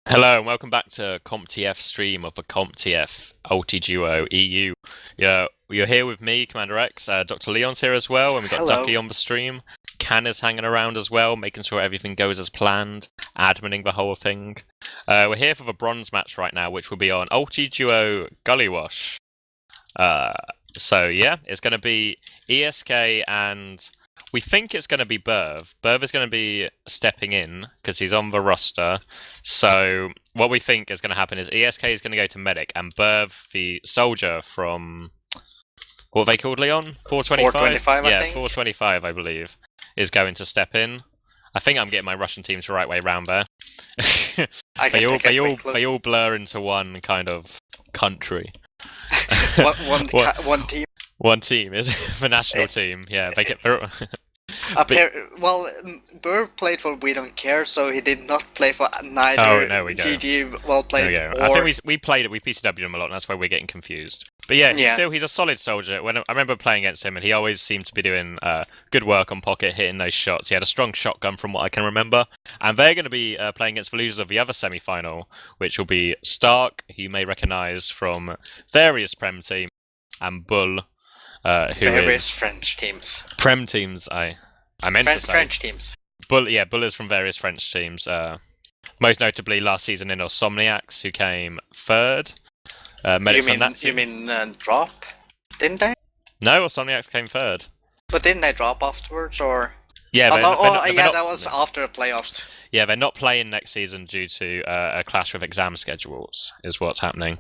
Hello and welcome back to Comp.tf stream of the Comp.tf Ultiduo EU. You're here with me, Commander X. Dr. Leon's here as well, and we've got Hello. Ducky on the stream. Can is hanging around as well, making sure everything goes as planned, adminning the whole thing. We're here for the bronze match right now, which will be on Ultiduo Gullywash. So yeah, it's going to be ESK and we think it's going to be Berv. Berv is going to be stepping in because he's on the roster. So what we think is going to happen is ESK is going to go to medic, and Berv, the soldier from what are they called, Leon? 425. 425, I yeah, think. 425, I believe, is going to step in. I think I'm getting my Russian teams the right way round there. They all blur into one kind of country. One team. One team is the national team. Yeah, they get. Well, Burr played for We Don't Care, so he did not play for neither. Oh, there we go. GG well played. There we go. I think we played it. We PCW'd him a lot, and that's why we're getting confused. But yeah, he's a solid soldier. When I remember playing against him, and he always seemed to be doing good work on pocket, hitting those shots. He had a strong shotgun from what I can remember. And they're going to be playing against the losers of the other semi-final, which will be Stark, who you may recognise from various Prem teams, and Bull. Various French teams. Prem teams, I meant to say. French teams. Bull is from various French teams. Most notably last season in Insomniacs, who came third. You mean drop? Didn't they? No, Insomniacs came third. But didn't they drop afterwards, or? Yeah, that was after the playoffs. Yeah, they're not playing next season due to a clash with exam schedules, is what's happening.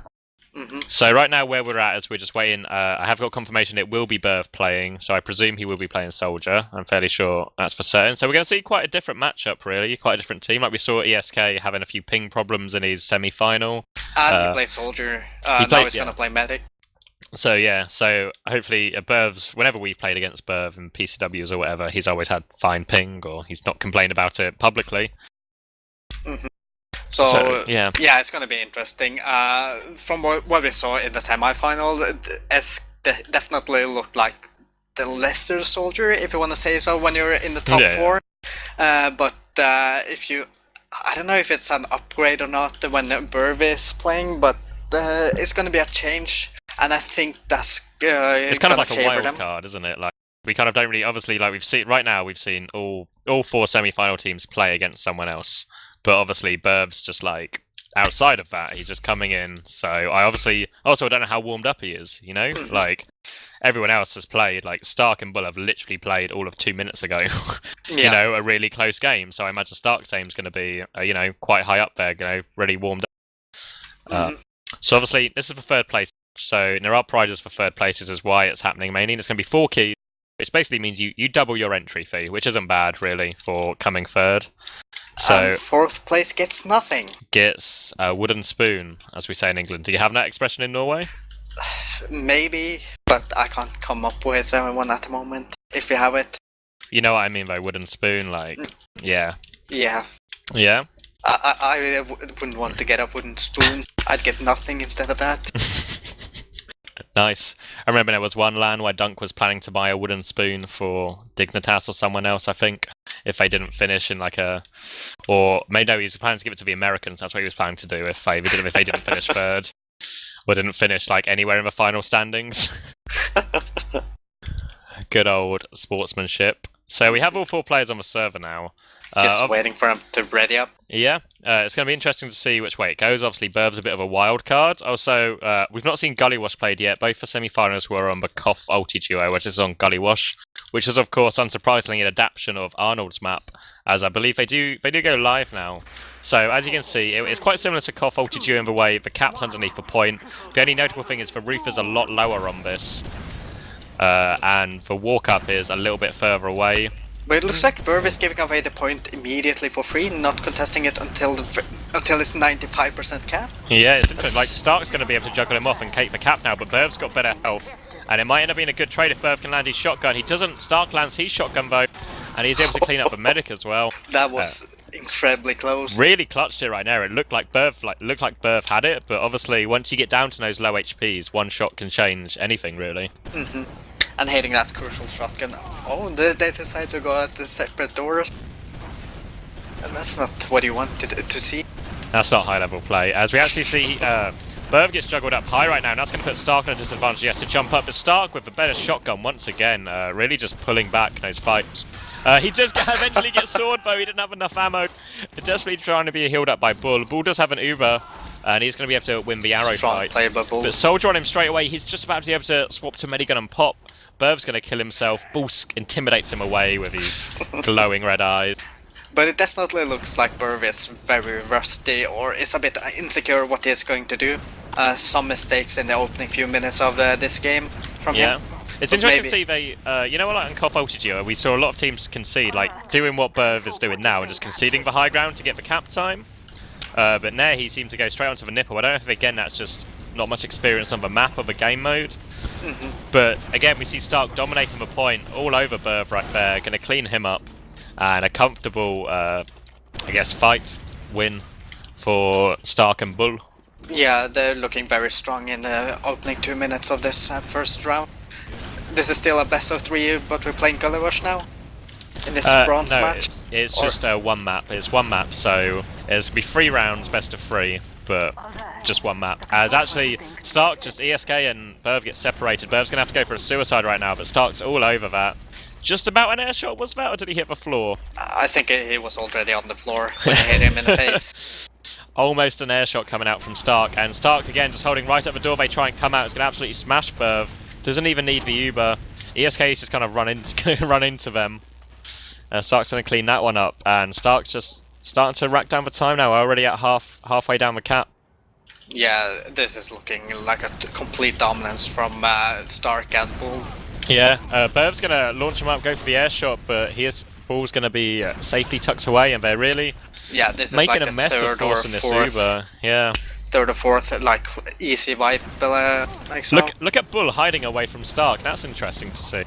Mm-hmm. So right now where we're at is we're just waiting. I have got confirmation it will be Berth playing, so I presume he will be playing Soldier. I'm fairly sure that's for certain. So we're going to see quite a different matchup, really, quite a different team. Like we saw ESK having a few ping problems in his semi-final. And he plays Soldier. Now he's going to play Medic. So yeah, so hopefully Berv's, whenever we've played against Berv in PCWs or whatever, he's always had fine ping, or he's not complained about it publicly. Mm-hmm. So yeah, it's going to be interesting. From what we saw in the semi-final, S definitely looked like the lesser soldier, if you want to say so, when you're in the top four. But if you, I don't know if it's an upgrade or not when Berv is playing, but it's going to be a change, and I think that's it's kind of like a wild them. card, isn't it? Like we kind of don't really, obviously, like we've seen all four semi-final teams play against someone else. But obviously, Berv's just like outside of that. He's just coming in. So I obviously also don't know how warmed up he is. You know, like everyone else has played. Like Stark and Bull have literally played all of 2 minutes ago. You know, a really close game. So I imagine Stark's aim's going to be, quite high up there. Really warmed up. So obviously, this is for third place. So there are prizes for third places, is why it's happening mainly. And it's going to be 4 keys, which basically means you double your entry fee, which isn't bad really for coming third. So fourth place gets nothing. Gets a wooden spoon, as we say in England. Do you have that expression in Norway? Maybe, but I can't come up with one at the moment. If you have it. You know what I mean by wooden spoon, like yeah. Yeah. Yeah. I wouldn't want to get a wooden spoon. I'd get nothing instead of that. Nice. I remember there was one LAN where Dunk was planning to buy a wooden spoon for Dignitas or someone else, I think, if they didn't finish in or maybe no, he was planning to give it to the Americans. That's what he was planning to do if they didn't finish third or didn't finish anywhere in the final standings. Good old sportsmanship. So we have all 4 players on the server now. Just waiting for them to ready up. Yeah, it's going to be interesting to see which way it goes. Obviously, Berv's a bit of a wild card. Also, we've not seen Gullywash played yet. Both the semi-finals were on the KOF Ultiduo, which is on Gullywash, which is, of course, unsurprisingly, an adaptation of Arnold's map, as I believe they do go live now. So, as you can see, it's quite similar to KOF Ultiduo in the way the cap's underneath the point. The only notable thing is the roof is a lot lower on this, and the walk-up is a little bit further away. But it looks like Berv is giving away the point immediately for free, not contesting it until it's 95% cap. Yeah, it's interesting. Stark's going to be able to juggle him off and take the cap now, but Berv's got better health. And it might end up being a good trade if Berv can land his shotgun. He doesn't. Stark lands his shotgun though, and he's able to clean up the medic as well. That was incredibly close. Really clutched it right there. It looked like Berv had it, but obviously once you get down to those low HPs, one shot can change anything really. And hitting that crucial shotgun. Oh, they decide to go at the separate doors. And that's not what you want to see. That's not high-level play. As we actually see, Burv gets juggled up high right now, and that's going to put Stark on a disadvantage. He has to jump up, but Stark with the better shotgun once again, really just pulling back in those fights. He does eventually get sword, though. He didn't have enough ammo. Desperately trying to be healed up by Bull. Bull does have an Uber, and he's going to be able to win the arrow fight. Play by Bull. But Soldier on him straight away. He's just about to be able to swap to Medigun and pop. Burv's going to kill himself. Bull intimidates him away with his glowing red eyes. But it definitely looks like Burv is very rusty, or is a bit insecure what he's going to do. Some mistakes in the opening few minutes of this game from him. It's interesting to see they, you know what, like in Comp Ultiduo, we saw a lot of teams concede, like doing what Burv is doing now and just conceding the high ground to get the cap time. But now he seemed to go straight onto the nipple. I don't know if again that's just not much experience on the map of the game mode. But again, we see Stark dominating the point all over Burv right there, going to clean him up. And a comfortable, I guess, fight win for Stark and Bull. Yeah, they're looking very strong in the opening 2 minutes of this first round. This is still a best of 3, but we're playing Gully Rush now? In this bronze match? It's just one map. It's one map, so it's going to be 3 rounds, best of 3, but just one map. As actually, Stark, just ESK and Burv get separated. Burv's going to have to go for a suicide right now, but Stark's all over that. Just about an air shot was that, or did he hit the floor? I think he was already on the floor when I hit him in the face. Almost an air shot coming out from Stark, and Stark again just holding right up the door. They try and come out. It's going to absolutely smash Burv. Doesn't even need the Uber. ESK is just kind of run into them. Stark's going to clean that one up, and Stark's just starting to rack down the time now. We're already at halfway down the cap. Yeah, this is looking like a complete dominance from Stark and Bull. Yeah, Burv's going to launch him up, go for the air shot, but Bull's going to be safely tucked away, and they're really this making is like a mess of forcing this Uber. Yeah. Third or fourth, like easy wipe. Like so. Look at Bull hiding away from Stark. That's interesting to see.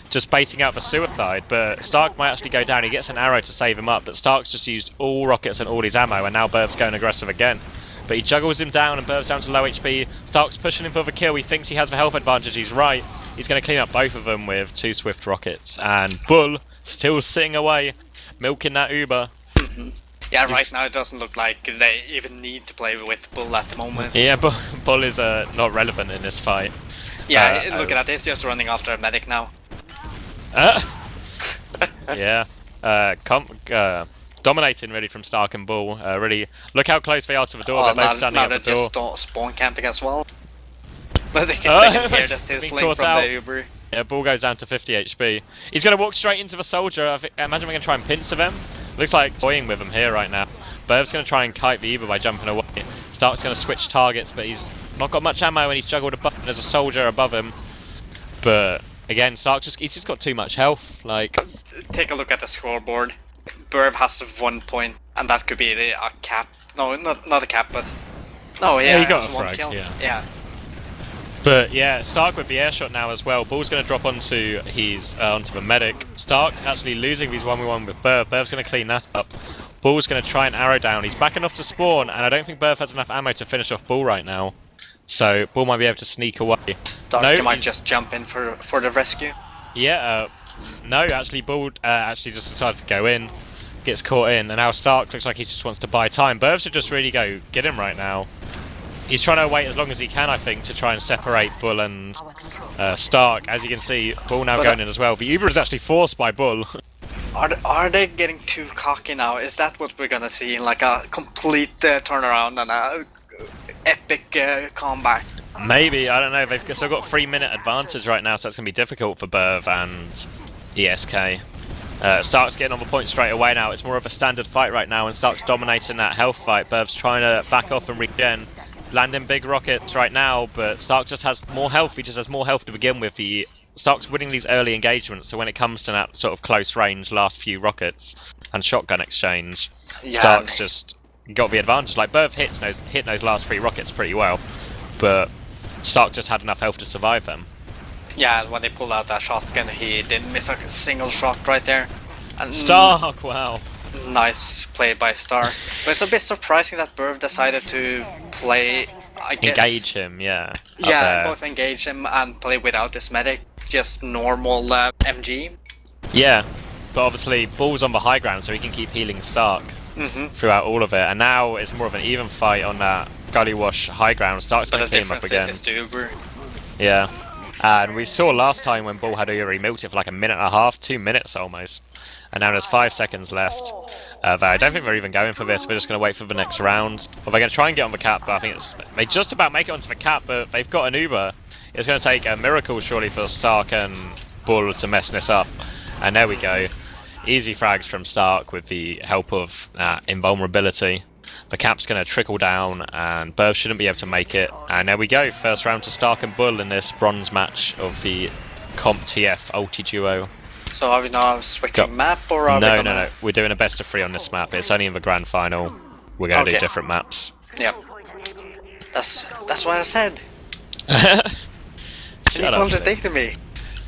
Just baiting out the suicide, but Stark might actually go down. He gets an arrow to save him up, but Stark's just used all rockets and all his ammo, and now Burv's going aggressive again. But he juggles him down, and Burv's down to low HP. Stark's pushing him for the kill. He thinks he has the health advantage. He's right. He's going to clean up both of them with 2 swift rockets. And Bull still sitting away, milking that Uber. Yeah, right now it doesn't look like they even need to play with Bull at the moment. Yeah, Bull is not relevant in this fight. Yeah, look at that. He's just running after a medic now. Yeah. Dominating really from Stark and Bull. Really, look how close they are to the door. They're both standing at the door. Now they're just spawn camping as well. But they can hear the sizzling from the Uber. Yeah, Bull goes down to 50 HP. He's going to walk straight into the soldier. I imagine we're going to try and pincer them. Looks like toying with him here right now. Burv's going to try and kite the Uber by jumping away. Stark's going to switch targets, but he's not got much ammo and he's juggled above him. There's a soldier above him. But again, Stark he's just got too much health. Like, take a look at the scoreboard. Burv has 1 point, and that could be a cap. No, not a cap, but he got a 1 frag, kill. Yeah. But yeah, Stark with the air shot now as well. Bull's going to drop onto onto the medic. Stark's actually losing these 1v1 with Burv. Burv's going to clean that up. Bull's going to try and arrow down. He's backing off to spawn, and I don't think Burv has enough ammo to finish off Bull right now. So Bull might be able to sneak away. Stark might just jump in for the rescue. Yeah, no, actually Bull actually just decided to go in. Gets caught in, and now Stark looks like he just wants to buy time. Burv should just really go get him right now. He's trying to wait as long as he can, I think, to try and separate Bull and Stark. As you can see, Bull now going in as well. The Uber is actually forced by Bull. Are they getting too cocky now? Is that what we're gonna see in like a complete turnaround and a epic comeback? Maybe, I don't know. They've still got 3-minute advantage right now, so it's going to be difficult for Burv and ESK. Stark's getting on the point straight away now. It's more of a standard fight right now, and Stark's dominating that health fight. Burv's trying to back off and regen. Landing big rockets right now, but Stark just has more health. He just has more health to begin with. Stark's winning these early engagements, so when it comes to that sort of close range last few rockets and shotgun exchange, Stark's just got the advantage. Like, Burv hit those last 3 rockets pretty well, but Stark just had enough health to survive them. Yeah, and when they pulled out that shotgun, he didn't miss a single shot right there. And Stark, wow. Nice play by Stark. But it's a bit surprising that Burv decided to play, I guess... Engage him, yeah. Yeah, both engage him and play without this medic. Just normal MG. Yeah, but obviously Bull's on the high ground, so he can keep healing Stark. throughout all of it, and now it's more of an even fight on that gully wash high ground. Stark's going to clean him up again. Is the Uber. Yeah, and we saw last time when Bull had Uber, he milked it for like a minute and a half, 2 minutes almost, and now there's 5 seconds left. I don't think we're even going for this. We're just going to wait for the next round. Well, they're going to try and get on the cap, but I think they just about make it onto the cap, but they've got an Uber. It's going to take a miracle surely for Stark and Bull to mess this up, and there we go. Easy frags from Stark with the help of invulnerability. The cap's going to trickle down, and Burv shouldn't be able to make it. And there we go, first round to Stark and Bull in this bronze match of the Comp.tf Ultiduo. So are we now switching map, or are we gonna... No. We're doing a best of 3 on this map. It's only in the grand final. We're going to do different maps. Yeah. That's what I said. You contradicted me.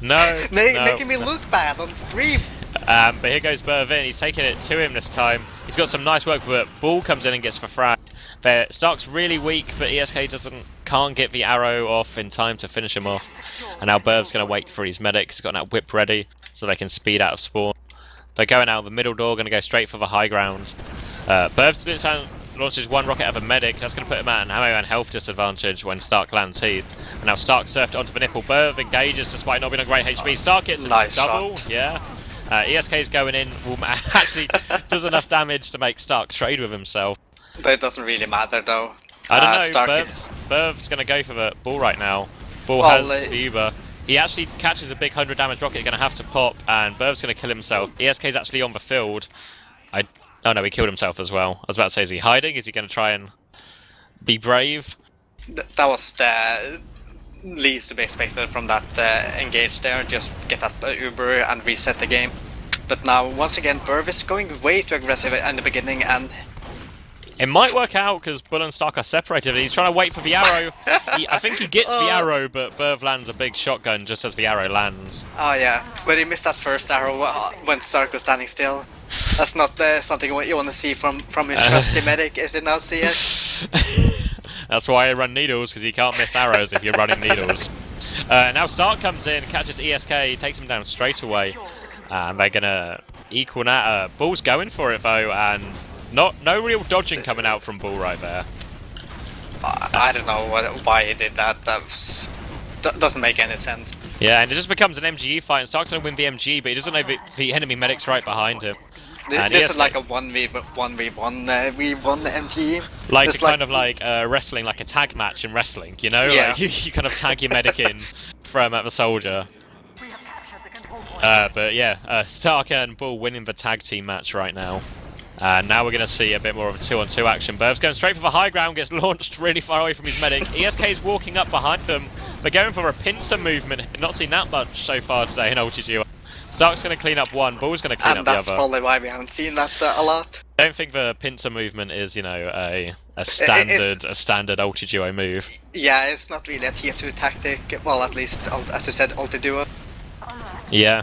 No. Making me look bad on stream. But here goes Burv in. He's taking it to him this time. He's got some nice work, but Bull comes in and gets the frag. Stark's really weak, but ESK can't get the arrow off in time to finish him off. And now Burv's going to wait for his medic. He's got that whip ready so they can speed out of spawn. They're going out the middle door, going to go straight for the high ground. Burv launches 1 rocket at the medic. That's going to put him at an ammo and health disadvantage when Stark lands heat. And now Stark surfed onto the nipple. Burv engages despite not being on great HP. Stark gets a double. Shot. Yeah. ESK's going in, actually does enough damage to make Stark trade with himself. But it doesn't really matter though. I don't know, Burv's going to go for the Bull right now. Bull has the Uber. He actually catches a big 100 damage rocket, going to have to pop, and Burv's going to kill himself. ESK's actually on the field. Oh no, he killed himself as well. I was about to say, is he hiding? Is he going to try and be brave? That was the least to be expected from that engage there. Just get that Uber and reset the game. But now, once again, Burv is going way too aggressive in the beginning, and it might work out because Bull and Stark are separated. He's trying to wait for the arrow. I think he gets the arrow, but Burv lands a big shotgun just as the arrow lands. Oh yeah, but he missed that first arrow when Stark was standing still. That's not something you want to see from your trusty medic, is it now, CX? That's why I run needles, because you can't miss arrows if you're running needles. Now Stark comes in, catches ESK, takes him down straight away. And they're going to equal that. Bull's going for it though, and no real dodging coming out from Bull right there. I don't know why he did that. That doesn't make any sense. Yeah, and it just becomes an MGE fight, and Stark's going to win the MG, but he doesn't know the enemy medic's right behind him. This is like a 1v1. We won the MG. Like kind of like wrestling, like a tag match in wrestling, you know? Yeah. Like you kind of tag your medic in, throw him at the soldier. But yeah, Stark and Bull winning the tag team match right now. And now we're going to see a bit more of a 2-on-2 action. Burv's going straight for the high ground, gets launched really far away from his medic. ESK's walking up behind them. They're going for a pincer movement. Not seen that much so far today in Ultiduo. Stark's going to clean up one, Bull's going to clean up the other. And that's probably why we haven't seen that a lot. I don't think the pincer movement is, you know, a standard Ultiduo move. Yeah, it's not really a TF2 tactic. Well, at least, as you said, Ultiduo. Yeah.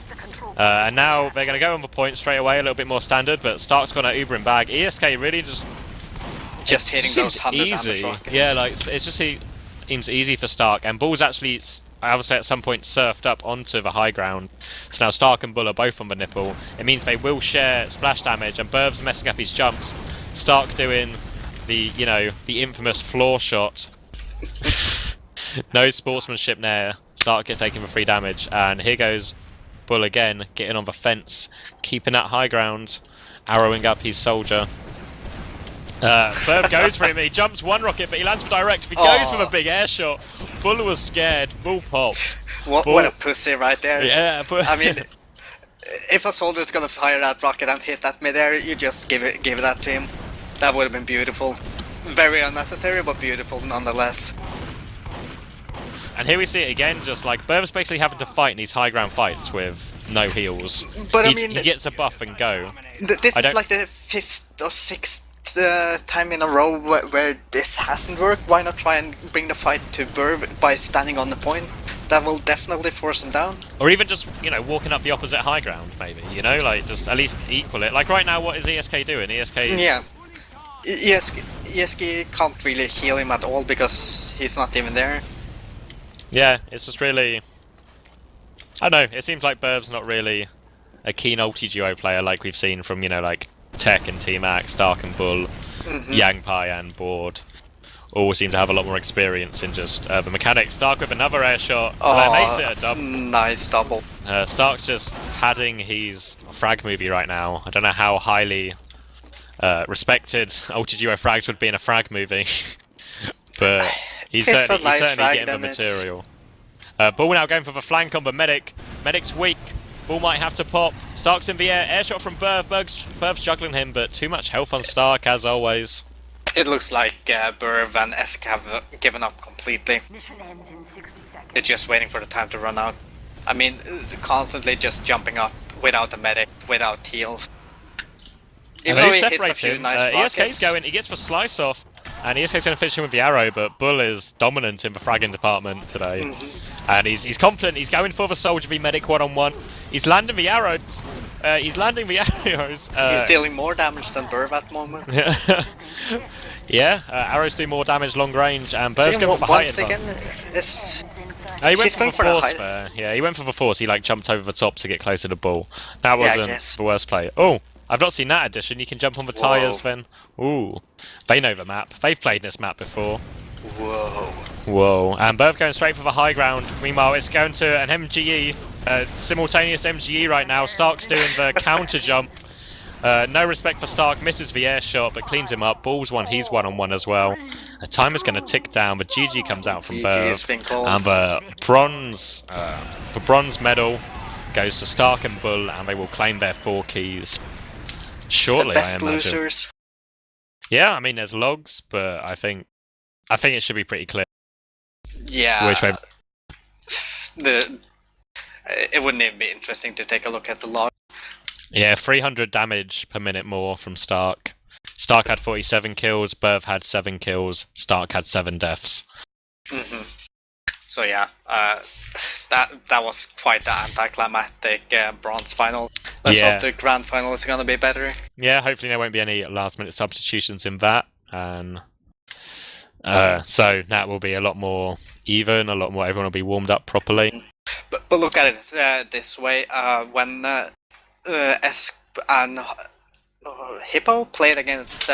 And now they're going to go on the point straight away, a little bit more standard, but Stark's going to Uber him back. ESK really just hitting those 100 damage rockets. Yeah, like, it just seems easy for Stark, and Bull's actually, I would say at some point, surfed up onto the high ground. So now Stark and Bull are both on the nipple. It means they will share splash damage, and Burv's messing up his jumps. Stark doing the, you know, the infamous floor shot. No sportsmanship there. Stark gets taking the free damage, and here goes Bull again, getting on the fence, keeping that high ground, arrowing up his soldier. Burv goes for him, he jumps one rocket, but he lands for direct. He goes for the big air shot. Bull was scared. Bull popped. What a pussy right there. Yeah, I mean, if a soldier is gonna fire that rocket and hit that midair, you just give that to him. That would have been beautiful. Very unnecessary, but beautiful nonetheless. And here we see it again, just like Burv's basically having to fight in these high ground fights with no heals. But he, I mean, he gets a buff and go. This is like the 5th or 6th time in a row where this hasn't worked. Why not try and bring the fight to Burv by standing on the point? That will definitely force him down. Or even just, you know, walking up the opposite high ground, maybe, you know, like just at least equal it. Like right now, what is ESK doing? ESK... Yeah. ESK can't really heal him at all because he's not even there. Yeah, it's just really... I don't know, it seems like Burv's not really a keen Ultiduo player like we've seen from, you know, like Tech and T-Max, Dark and Bull, Yangpai and Board all seem to have a lot more experience in just the mechanics. Stark with another air shot, that makes it a double. Nice double. Stark's just padding his frag movie right now. I don't know how highly respected Ultiduo frags would be in a frag movie, but he's certainly getting the material. Bull now going for the flank on the Medic. Medic's weak. Bull might have to pop. Stark's in the air shot from Burv. Burv's juggling him, but too much health on Stark as always. It looks like Burv and Esk have given up completely. They're just waiting for the time to run out. I mean, constantly just jumping up without a medic, without heals. Even though he hits a few nice rockets. ESK's going, he gets the slice off, and ESK's going to finish him with the arrow, but Bull is dominant in the fragging department today. And he's confident, he's going for the Soldier v Medic one-on-one. He's landing the arrows. He's dealing more damage than Burv at the moment. Yeah, arrows do more damage long range, and Burv's going for the height again, he went for the force there. Yeah, he went for the force. He like jumped over the top to get closer to Bull. That wasn't the worst play. Oh, I've not seen that addition. You can jump on the tyres then. Ooh, they know the map. They've played this map before. Whoa. And Burv going straight for the high ground. Meanwhile, it's going to an MGE. Simultaneous MGE right now. Stark's doing the counter jump. No respect for Stark, misses the air shot, but cleans him up. Bull's one, he's one-on-one as well. The timer's going to tick down, but GG comes out from Burv. And the bronze medal goes to Stark and Bull, and they will claim their 4 keys shortly, the best losers. Yeah, I mean, there's logs, but I think it should be pretty clear. Yeah. Which way... It wouldn't even be interesting to take a look at the log. Yeah, 300 damage per minute more from Stark. Stark had 47 kills, Burv had 7 kills, Stark had 7 deaths. So yeah, that was quite the anticlimactic bronze final. Let's hope the grand final is gonna be better. Yeah, hopefully there won't be any last-minute substitutions in that, and so that will be a lot more even, everyone will be warmed up properly. But look at it this way: when Esk and Hippo played against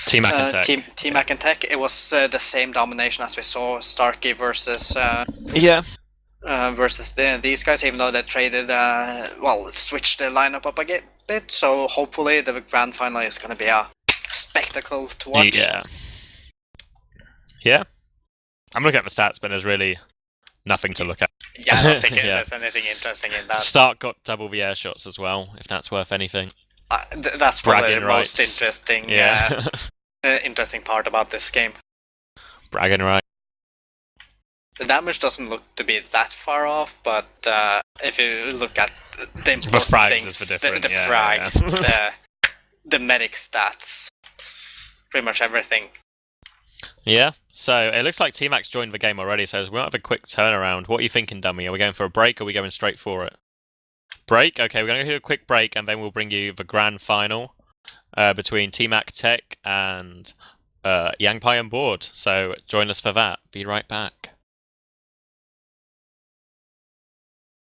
T-Mac and Tech, it was the same domination as we saw Starkey versus these guys, even though they traded switched the lineup up a bit. So hopefully the grand final is going to be a spectacle to watch. Yeah. I'm looking at the stats, but there's really nothing to look at. Yeah, I don't think there's anything interesting in that. Stark got double the air shots as well, if that's worth anything. That's probably the most interesting interesting part about this game. Bragging right. The damage doesn't look to be that far off, but if you look at the important things, the frags, the medic stats, pretty much everything. Yeah, so it looks like T-Max joined the game already, so we might have a quick turnaround. What are you thinking, Dummy? Are we going for a break, or are we going straight for it? Break? Okay, we're going to do a quick break, and then we'll bring you the grand final between T-Mac Tech and Yangpai and Board. So join us for that. Be right back.